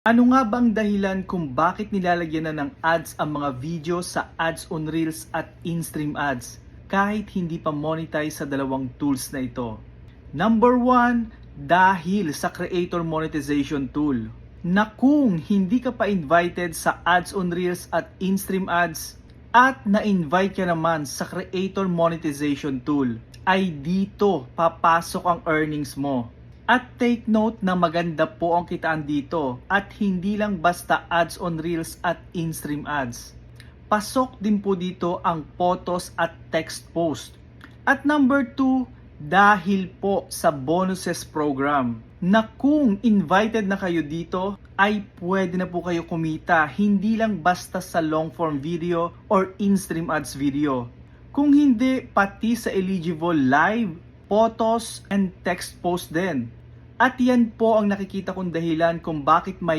Ano nga bang dahilan kung bakit nilalagyan na ng ads ang mga video sa Ads on Reels at in-stream ads kahit hindi pa monetize sa dalawang tools na ito? Number 1, dahil sa creator monetization tool. Na kung hindi ka pa invited sa Ads on Reels at in-stream ads at na-invite ka naman sa creator monetization tool, ay dito papasok ang earnings mo. At take note na maganda po ang kitaan dito at hindi lang basta ads on reels at in-stream ads. Pasok din po dito ang photos at text post. At number 2, dahil po sa bonuses program na kung invited na kayo dito ay pwede na po kayo kumita hindi lang basta sa long form video or in-stream ads video. Kung hindi, pati sa eligible live, photos, and text post din. At yan po ang nakikita kong dahilan kung bakit may